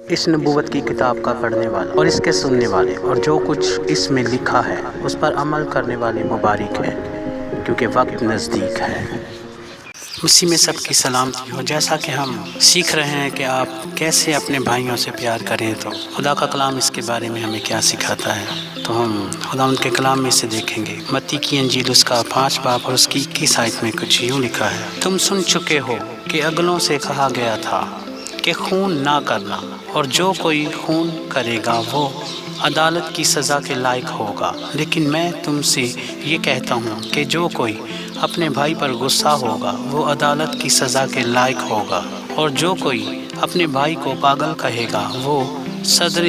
اس نبوت کی کتاب کا پڑھنے والا اور اس کے سننے والے اور جو کچھ اس میں لکھا ہے اس پر عمل کرنے والے مبارک ہیں، کیونکہ وقت نزدیک ہے۔ اسی میں سب کی سلامتی ہو۔ جیسا کہ ہم سیکھ رہے ہیں کہ آپ کیسے اپنے بھائیوں سے پیار کریں، تو خدا کا کلام اس کے بارے میں ہمیں کیا سکھاتا ہے، تو ہم خدا ان کے کلام میں سے دیکھیں گے۔ متی کی انجیل اس کا 5 باب اور اس کی 21 آیت میں کچھ یوں لکھا ہے: تم سن چکے ہو کہ اگلوں سے کہا گیا تھا کہ خون نہ کرنا، اور جو کوئی خون کرے گا وہ عدالت کی سزا کے لائق ہوگا۔ لیکن میں تم سے یہ کہتا ہوں کہ جو کوئی اپنے بھائی پر غصہ ہوگا وہ عدالت کی سزا کے لائق ہوگا، اور جو کوئی اپنے بھائی کو پاگل کہے گا وہ صدر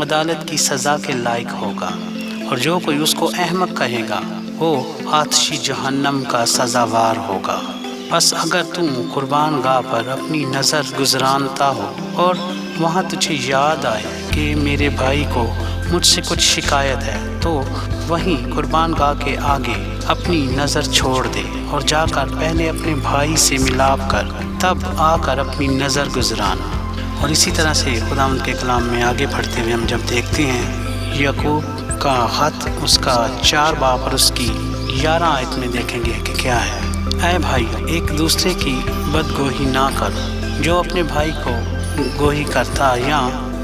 عدالت کی سزا کے لائق ہوگا، اور جو کوئی اس کو احمق کہے گا وہ آتشی جہنم کا سزاوار ہوگا۔ بس اگر تم قربان گاہ پر اپنی نظر گزرانتا ہو اور وہاں تجھے یاد آئے کہ میرے بھائی کو مجھ سے کچھ شکایت ہے، تو وہیں قربان گاہ کے آگے اپنی نظر چھوڑ دے اور جا کر پہلے اپنے بھائی سے ملاپ کر، تب آ کر اپنی نظر گزرانا۔ اور اسی طرح سے خداوند کے کلام میں آگے بڑھتے ہوئے ہم جب دیکھتے ہیں یعقوب کا خط اس کا 4 باب اور اس کی 11 آیت میں دیکھیں گے کہ کیا ہے: اے بھائی، ایک دوسرے کی بدگوئی نہ کرو۔ جو اپنے بھائی کو گوئی کرتا یا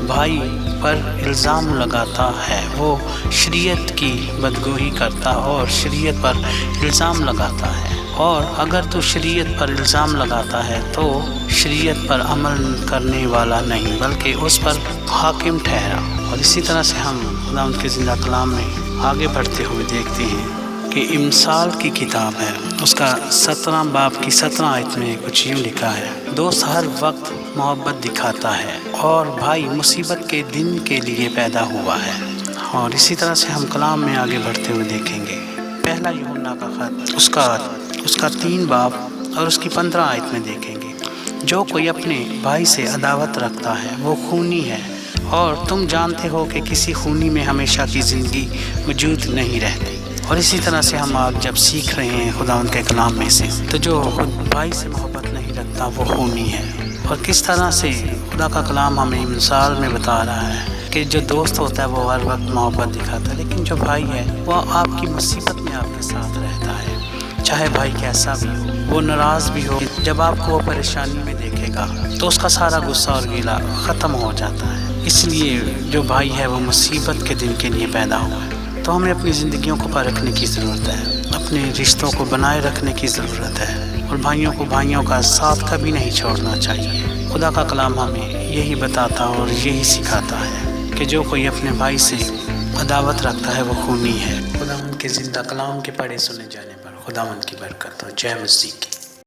بھائی پر الزام لگاتا ہے وہ شریعت کی بدگوئی کرتا اور شریعت پر الزام لگاتا ہے، اور اگر تو شریعت پر الزام لگاتا ہے تو شریعت پر عمل کرنے والا نہیں بلکہ اس پر حاکم ٹھہرا۔ اور اسی طرح سے ہم خدا ان کے زندہ کلام میں آگے بڑھتے ہوئے دیکھتے ہیں کہ امثال کی کتاب ہے اس کا 17 باب کی 17 آیت میں کچھ یوں لکھا ہے: دوست ہر وقت محبت دکھاتا ہے اور بھائی مصیبت کے دن کے لیے پیدا ہوا ہے۔ اور اسی طرح سے ہم کلام میں آگے بڑھتے ہوئے دیکھیں گے پہلا یوحنا کا خط اس کا 3 باب اور اس کی 15 آیت میں دیکھیں گے: جو کوئی اپنے بھائی سے عداوت رکھتا ہے وہ خونی ہے، اور تم جانتے ہو کہ کسی خونی میں ہمیشہ کی زندگی موجود نہیں رہتی۔ اور اسی طرح سے ہم آج جب سیکھ رہے ہیں خدا ان کے کلام میں سے، تو جو خود بھائی سے محبت نہیں رکھتا وہ خونی ہے۔ اور کس طرح سے خدا کا کلام ہمیں مثال میں بتا رہا ہے کہ جو دوست ہوتا ہے وہ ہر وقت محبت دکھاتا ہے، لیکن جو بھائی ہے وہ آپ کی مصیبت میں آپ کے ساتھ رہتا ہے، چاہے بھائی کیسا بھی ہو، وہ ناراض بھی ہو، جب آپ کو وہ پریشانی میں دیکھے گا تو اس کا سارا غصہ اور گیلا ختم ہو جاتا ہے۔ اس لیے جو بھائی ہے وہ مصیبت کے دن کے لیے پیدا ہوا ہے۔ تو ہمیں اپنی زندگیوں کو پرکھنے کی ضرورت ہے، اپنے رشتوں کو بنائے رکھنے کی ضرورت ہے، اور بھائیوں کو بھائیوں کا ساتھ کبھی نہیں چھوڑنا چاہیے۔ خدا کا کلام ہمیں یہی بتاتا اور یہی سکھاتا ہے کہ جو کوئی اپنے بھائی سے عداوت رکھتا ہے وہ خونی ہے۔ خدا ان کے زندہ کلام کے پڑھے سنے جانے پر خدا ان کی برکت ہو۔ جے مسیح کی۔